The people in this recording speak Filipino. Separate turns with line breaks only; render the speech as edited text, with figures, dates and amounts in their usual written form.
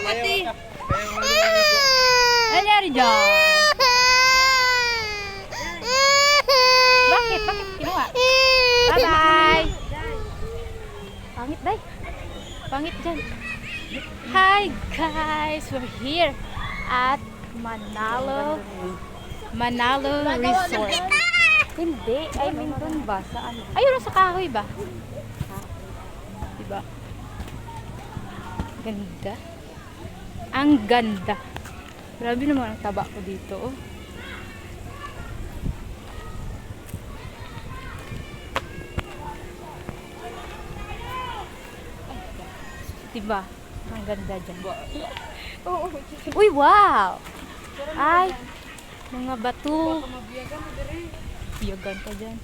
mati.
Nangyari dyan? Bakit? Bakit kinuha? Bye-bye! Pangit, day. Pangit dyan. Hi guys! We're here at Manalo Resort. Hindi. I mean dun ba? Saan? Ayun sa kahoy ba? Diba? Ganda. Ang ganda. Grabe naman ang taba ko dito. Oh. Diba? Ang ganda dyan. Uy, wow! Ay, mga bato. Biyagan ka dyan.